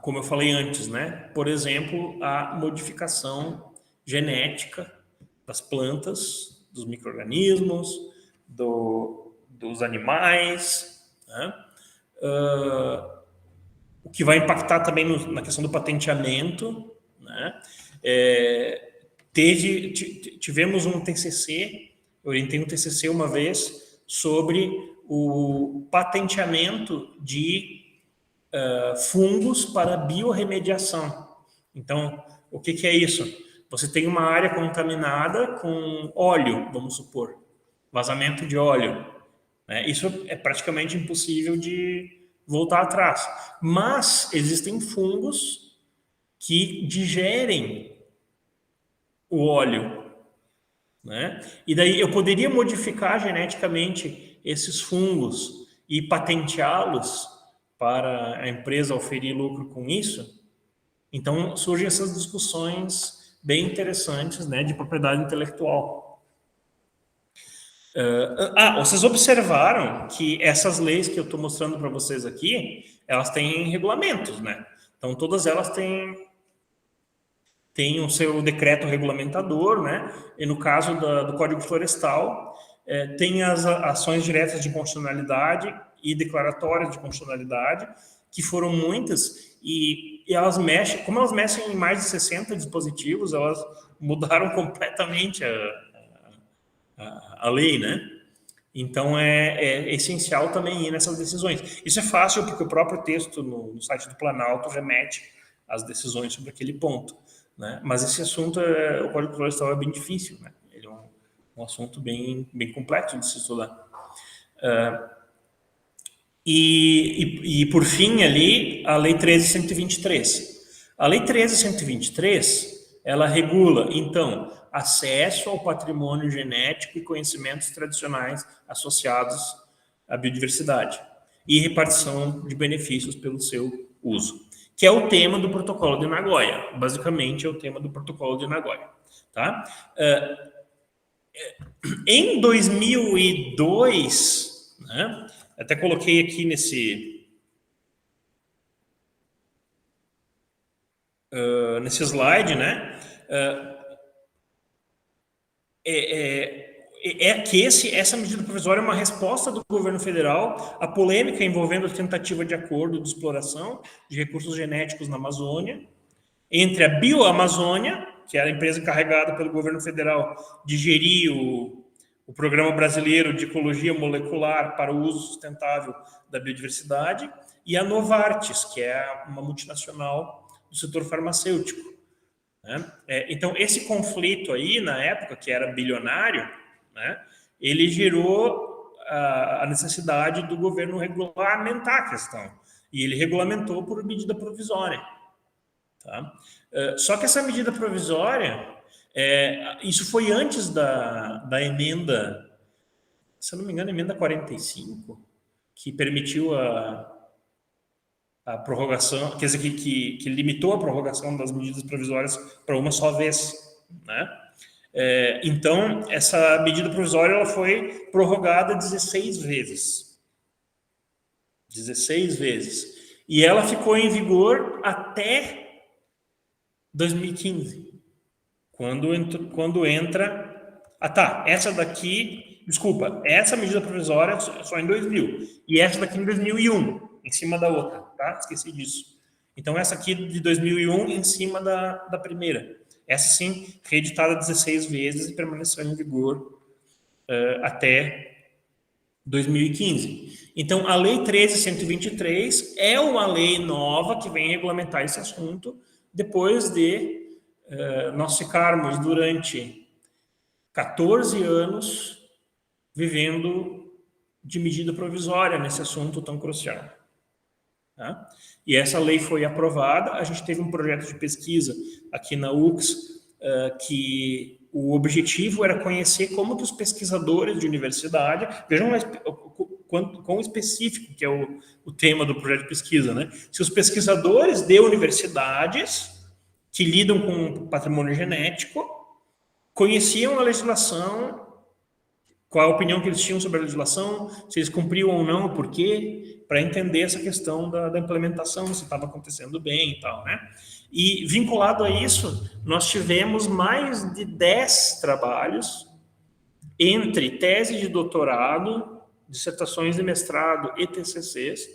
como eu falei antes, né? Por exemplo, a modificação genética das plantas, dos micro-organismos, dos animais, né? O que vai impactar também na questão do patenteamento, né? Tivemos um TCC, eu orientei um TCC uma vez sobre o patenteamento de fungos para biorremediação. Então, o que é isso? Você tem uma área contaminada com óleo, vamos supor, vazamento de óleo, né? Isso é praticamente impossível de voltar atrás. Mas existem fungos que digerem o óleo, né? E daí eu poderia modificar geneticamente esses fungos e patenteá-los para a empresa oferir lucro com isso. Então surgem essas discussões bem interessantes, né, de propriedade intelectual. Vocês observaram que essas leis que eu estou mostrando para vocês aqui, elas têm regulamentos, né? Então todas elas têm o seu decreto regulamentador, né? E no caso do Código Florestal, tem as ações diretas de constitucionalidade e declaratórias de constitucionalidade, que foram muitas, e elas mexem, como elas mexem em mais de 60 dispositivos, elas mudaram completamente a lei, né? Então é essencial também ir nessas decisões. Isso é fácil porque o próprio texto no site do Planalto remete às decisões sobre aquele ponto, né? Mas esse assunto, o Código Florestal é bem difícil, né? Ele é um assunto bem complexo de se estudar. E por fim ali, a Lei 13.123. A Lei 13.123, ela regula, então, acesso ao patrimônio genético e conhecimentos tradicionais associados à biodiversidade e repartição de benefícios pelo seu uso, que é o tema do Protocolo de Nagoya. Basicamente, é o tema do Protocolo de Nagoya. Tá? Em 2002, né, até coloquei aqui nesse slide, né? Que essa medida provisória é uma resposta do governo federal à polêmica envolvendo a tentativa de acordo de exploração de recursos genéticos na Amazônia, entre a BioAmazônia, que era a empresa encarregada pelo governo federal de gerir o Programa Brasileiro de Ecologia Molecular para o Uso Sustentável da Biodiversidade, e a Novartis, que é uma multinacional do setor farmacêutico. Né? Então, esse conflito aí, na época, que era bilionário, né, ele gerou a necessidade do governo regulamentar a questão. E ele regulamentou por medida provisória. Tá? Só que essa medida provisória, isso foi antes da emenda, se eu não me engano, a emenda 45, que permitiu a prorrogação, quer dizer, que limitou a prorrogação das medidas provisórias para uma só vez, né? Então, essa medida provisória ela foi prorrogada 16 vezes. 16 vezes. E ela ficou em vigor até 2015, quando entra... essa daqui... Desculpa, essa medida provisória só em 2000. E essa daqui em 2001, em cima da outra, tá? Esqueci disso. Então, essa aqui de 2001 em cima da primeira. Essa, sim, reeditada 16 vezes e permaneceu em vigor até 2015. Então, a Lei 13.123 é uma lei nova que vem regulamentar esse assunto depois de nós ficarmos durante 14 anos vivendo de medida provisória nesse assunto tão crucial. Tá? E essa lei foi aprovada, a gente teve um projeto de pesquisa aqui na UX, que o objetivo era conhecer como que os pesquisadores de universidade, vejam quão específico que é o tema do projeto de pesquisa, né? Se os pesquisadores de universidades que lidam com patrimônio genético conheciam a legislação, qual a opinião que eles tinham sobre a legislação, se eles cumpriam ou não, por quê, para entender essa questão da implementação, se estava acontecendo bem e tal, né? E vinculado a isso, nós tivemos mais de 10 trabalhos entre tese de doutorado, dissertações de mestrado e TCCs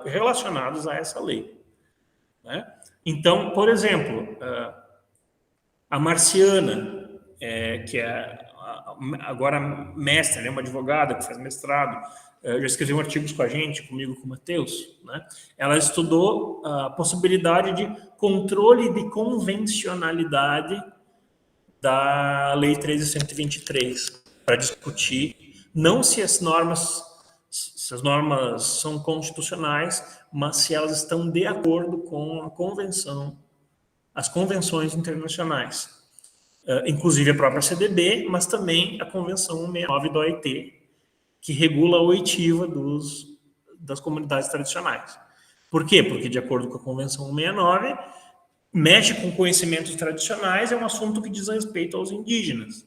relacionados a essa lei. Né? Então, por exemplo, a Marciana, que é agora mestre, né, uma advogada que faz mestrado, já escreveu artigos com a gente, comigo, com o Matheus, né? Ela estudou a possibilidade de controle de convencionalidade da Lei 13.123 para discutir não se as normas são constitucionais, mas se elas estão de acordo com as convenções internacionais. Inclusive a própria CDB, mas também a Convenção 169 da OIT, que regula a oitiva das comunidades tradicionais. Por quê? Porque, de acordo com a Convenção 169, mexe com conhecimentos tradicionais, é um assunto que diz respeito aos indígenas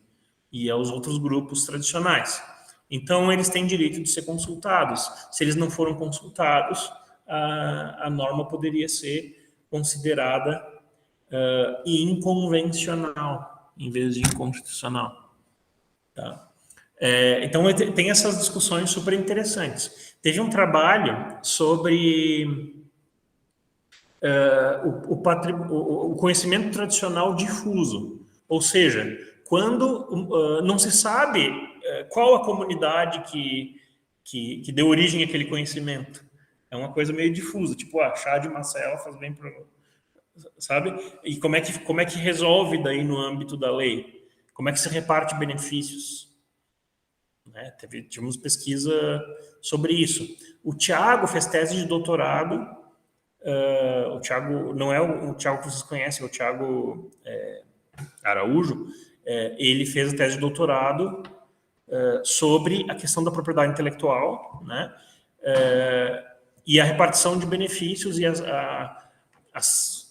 e aos outros grupos tradicionais. Então, eles têm direito de ser consultados. Se eles não foram consultados, a norma poderia ser considerada inconvencional, em vez de inconstitucional. Tá? Então, tem essas discussões super interessantes. Teve um trabalho sobre o conhecimento tradicional difuso, ou seja, quando não se sabe qual a comunidade que deu origem àquele conhecimento. É uma coisa meio difusa, tipo, chá de macela faz bem para... Sabe? E como é que resolve daí no âmbito da lei? Como é que se reparte benefícios? Né? Tivemos pesquisa sobre isso. O Thiago fez tese de doutorado. O Thiago não é o Thiago que vocês conhecem, é o Thiago Araújo. Ele fez a tese de doutorado sobre a questão da propriedade intelectual, né? E a repartição de benefícios e as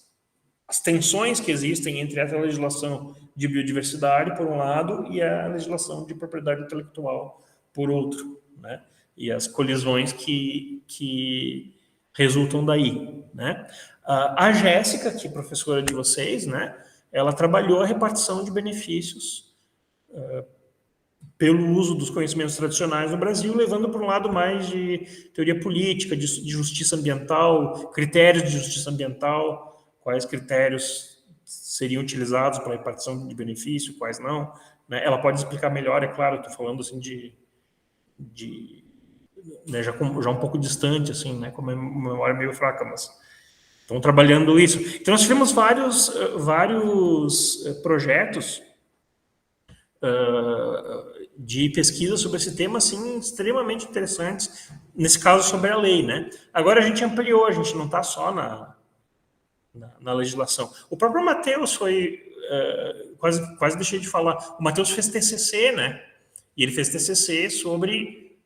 tensões que existem entre essa legislação de biodiversidade, por um lado, e a legislação de propriedade intelectual, por outro, né? E as colisões que resultam daí, né? A Jéssica, que é professora de vocês, né, ela trabalhou a repartição de benefícios pelo uso dos conhecimentos tradicionais no Brasil, levando para um lado mais de teoria política, de justiça ambiental, critérios de justiça ambiental, quais critérios seriam utilizados para a repartição de benefício, quais não, né? Ela pode explicar melhor, é claro, estou falando assim né, já um pouco distante, assim, né, com a memória meio fraca, mas estão trabalhando isso. Então, nós tivemos vários projetos de pesquisa sobre esse tema, assim, extremamente interessantes, nesse caso sobre a lei, né? Agora a gente ampliou, a gente não está só na legislação. O próprio Matheus foi, quase deixei de falar, o Matheus fez TCC, né? E ele fez TCC sobre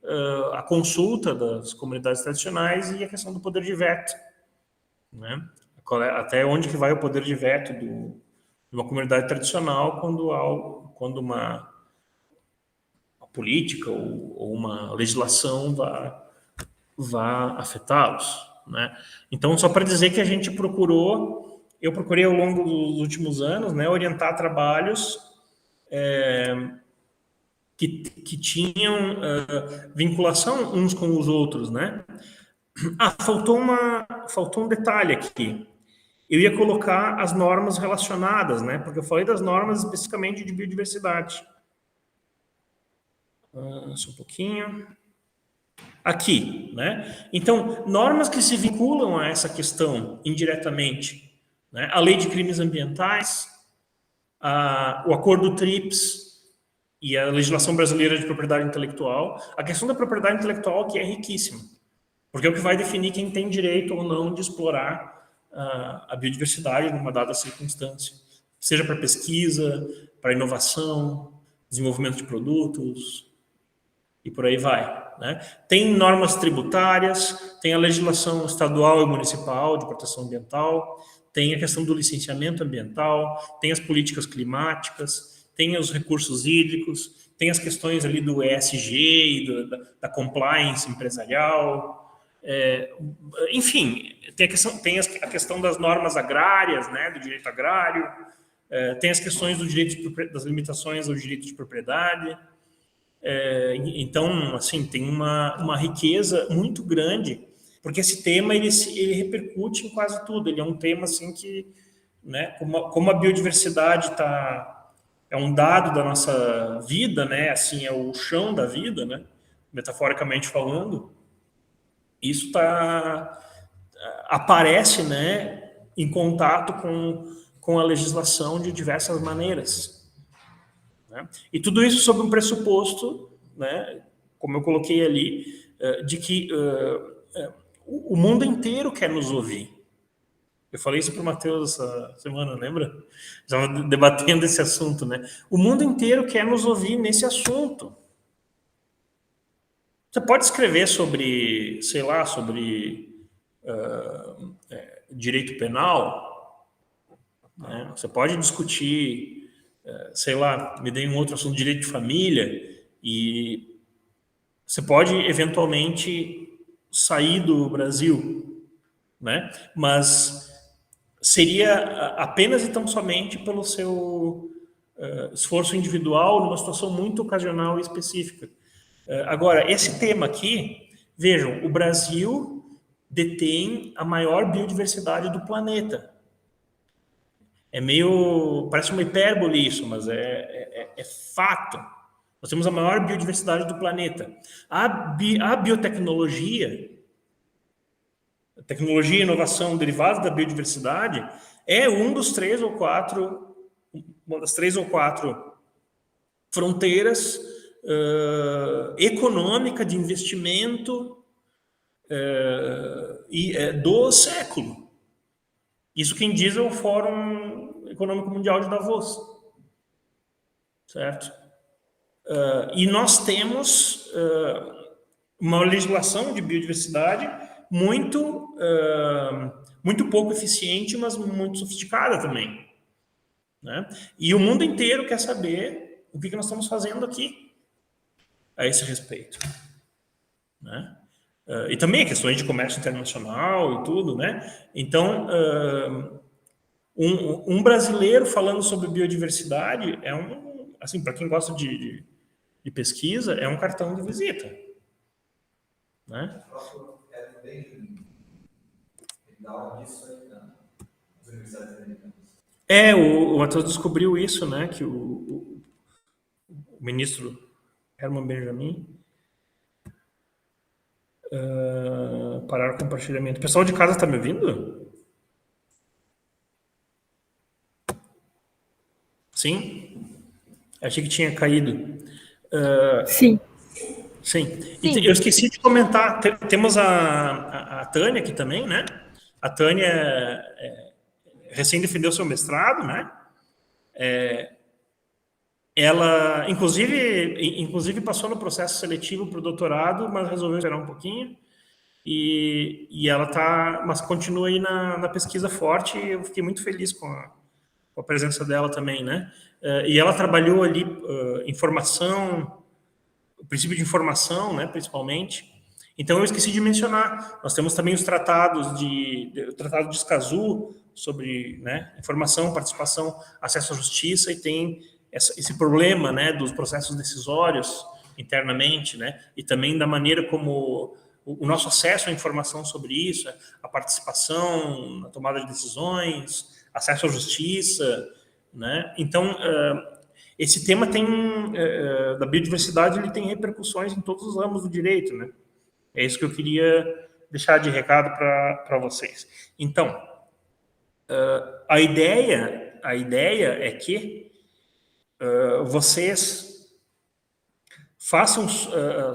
a consulta das comunidades tradicionais e a questão do poder de veto, né? Até onde que vai o poder de veto de uma comunidade tradicional quando uma política ou uma legislação vá afetá-los, né? Então, só para dizer que a gente eu procurei ao longo dos últimos anos, né, orientar trabalhos que tinham vinculação uns com os outros, né? Faltou um detalhe aqui. Eu ia colocar as normas relacionadas, né? Porque eu falei das normas especificamente de biodiversidade. Só um pouquinho. Aqui, né? Então, normas que se vinculam a essa questão indiretamente, né? A Lei de Crimes Ambientais, o Acordo TRIPS e a legislação brasileira de propriedade intelectual. A questão da propriedade intelectual que é riquíssima, porque é o que vai definir quem tem direito ou não de explorar a biodiversidade numa dada circunstância, seja para pesquisa, para inovação, desenvolvimento de produtos e por aí vai, né? Tem normas tributárias, tem a legislação estadual e municipal de proteção ambiental, tem a questão do licenciamento ambiental, tem as políticas climáticas, tem os recursos hídricos, tem as questões ali do ESG e da compliance empresarial, enfim, tem a questão das normas agrárias, né, do direito agrário, tem as questões das limitações ao direito de propriedade. Então, assim, tem uma riqueza muito grande, porque esse tema ele repercute em quase tudo. Ele é um tema assim que, né, como a biodiversidade é um dado da nossa vida, né, assim, é o chão da vida, né, metaforicamente falando. Isso aparece, né, em contato com a legislação de diversas maneiras, né? E tudo isso sob um pressuposto, né, como eu coloquei ali, de que o mundo inteiro quer nos ouvir. Eu falei isso para o Matheus essa semana, lembra? Estava debatendo esse assunto, né? O mundo inteiro quer nos ouvir nesse assunto. Você pode escrever sobre, sei lá, sobre direito penal, né? Você pode discutir, sei lá, me dê um outro assunto, direito de família, e você pode eventualmente sair do Brasil, né? Mas seria apenas e tão somente pelo seu esforço individual numa situação muito ocasional e específica. Agora, esse tema aqui, vejam, o Brasil detém a maior biodiversidade do planeta. Parece uma hipérbole isso, mas é fato. Nós temos a maior biodiversidade do planeta. A biotecnologia, a tecnologia e inovação derivadas da biodiversidade, é uma das três ou quatro fronteiras econômica de investimento do século. Isso quem diz é o Fórum Econômico Mundial de Davos, certo? E nós temos uma legislação de biodiversidade muito pouco eficiente, mas muito sofisticada também, né? E o mundo inteiro quer saber o que nós estamos fazendo aqui a esse respeito, né? E também questões de comércio internacional e tudo, né? Então, um brasileiro falando sobre biodiversidade é assim, para quem gosta de pesquisa, é um cartão de visita, né? O Matheus descobriu isso, né? Que o ministro Herman Benjamin parar o compartilhamento. O pessoal de casa está me ouvindo? Sim? Achei que tinha caído. Sim. Sim. E eu esqueci de comentar, temos a Tânia aqui também, né? A Tânia recém defendeu seu mestrado, né? Ela, inclusive passou no processo seletivo para o doutorado, mas resolveu esperar um pouquinho. E ela mas continua aí na pesquisa forte, e eu fiquei muito feliz com a presença dela também, né? E ela trabalhou ali informação, o princípio de informação, né, principalmente. Então eu esqueci de mencionar, nós temos também os tratados o Tratado de Escazú sobre, né, informação, participação, acesso à justiça, e tem esse problema, né, dos processos decisórios internamente, né, e também da maneira como o nosso acesso à informação sobre isso, a participação na tomada de decisões, acesso à justiça, né? Então, esse tema da biodiversidade, ele tem repercussões em todos os ramos do direito, né? É isso que eu queria deixar de recado para vocês. Então, a ideia é que vocês façam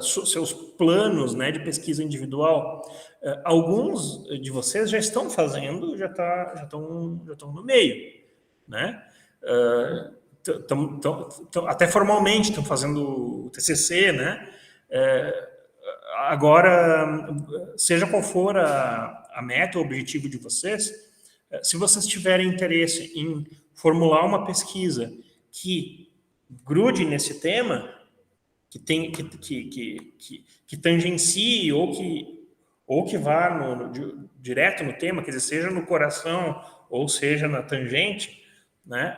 seus planos, né, de pesquisa individual. Alguns de vocês já estão fazendo, já estão no meio, né? Até formalmente estão fazendo o TCC, né? Agora, seja qual for a meta, o objetivo de vocês, se vocês tiverem interesse em formular uma pesquisa que grude nesse tema, que tangencie ou que vá direto no tema, quer dizer, seja no coração ou seja na tangente, né?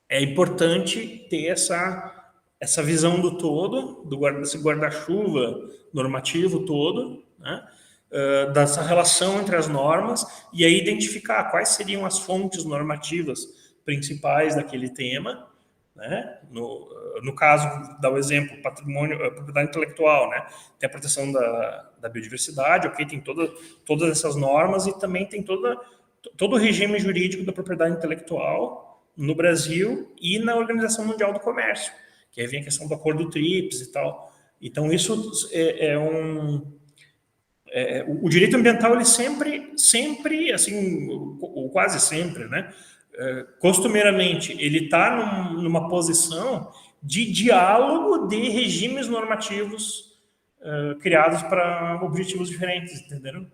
É importante ter essa visão do todo, desse guarda-chuva normativo todo, né? Dessa relação entre as normas, e aí identificar quais seriam as fontes normativas principais daquele tema, né? No caso, dar o exemplo, propriedade intelectual, né? Tem a proteção da biodiversidade, ok? Tem todas essas normas, e também tem todo o regime jurídico da propriedade intelectual no Brasil e na Organização Mundial do Comércio, que aí vem a questão do acordo TRIPS e tal. Então, isso o direito ambiental, ele sempre, assim, ou quase sempre, né? Costumeiramente, ele está numa posição de diálogo de regimes normativos criados para objetivos diferentes, entenderam?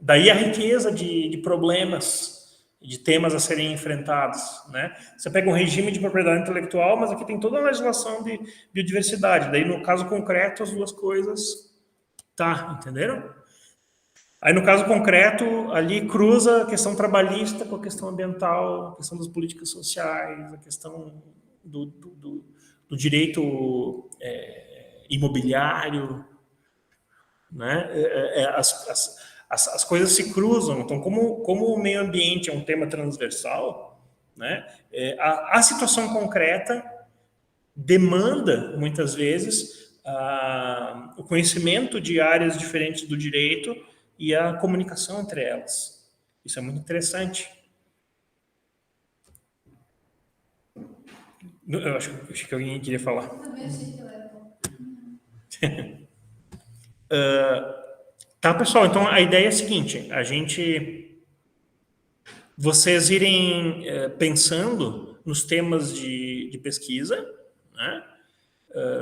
Daí a riqueza de problemas, de temas a serem enfrentados, né? Você pega um regime de propriedade intelectual, mas aqui tem toda a legislação de biodiversidade. Daí, no caso concreto, as duas coisas, entenderam? Aí, no caso concreto, ali cruza a questão trabalhista com a questão ambiental, a questão das políticas sociais, a questão do direito imobiliário, né? As coisas se cruzam. Então, como o meio ambiente é um tema transversal, né? A situação concreta demanda, muitas vezes, o conhecimento de áreas diferentes do direito e a comunicação entre elas. Isso é muito interessante. Eu acho que alguém queria falar. Eu também achei que ela Tá, pessoal, então a ideia é a seguinte, vocês irem pensando nos temas de pesquisa, né?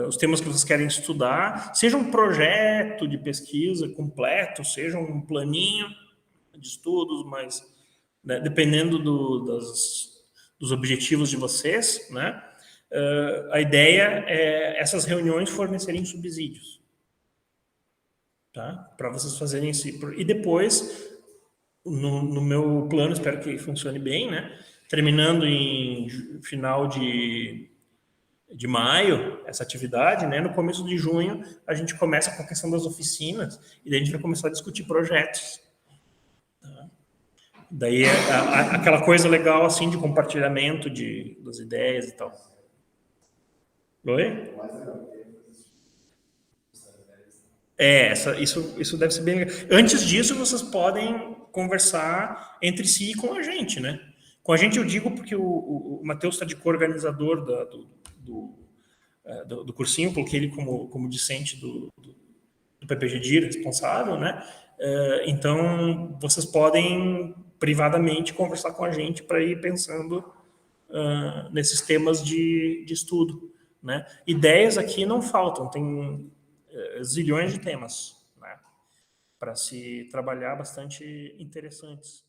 Os temas que vocês querem estudar, seja um projeto de pesquisa completo, seja um planinho de estudos, mas, né, dependendo dos objetivos de vocês, né? A ideia é essas reuniões fornecerem subsídios. tá? Para vocês fazerem esse... E depois, no meu plano, espero que funcione bem, né? Terminando em final de maio, essa atividade, né? No começo de junho, a gente começa com a questão das oficinas e daí a gente vai começar a discutir projetos. Tá? Daí aquela coisa legal, assim, de compartilhamento das ideias e tal. Oi? Isso deve ser bem legal. Antes disso, vocês podem conversar entre si e com a gente, né? Com a gente eu digo porque o Matheus está de coorganizador do cursinho, coloquei ele como discente do PPG-DIR, responsável, né? Então, vocês podem privadamente conversar com a gente para ir pensando nesses temas de estudo, né? Ideias aqui não faltam, tem zilhões de temas, né? Para se trabalhar bastante interessantes.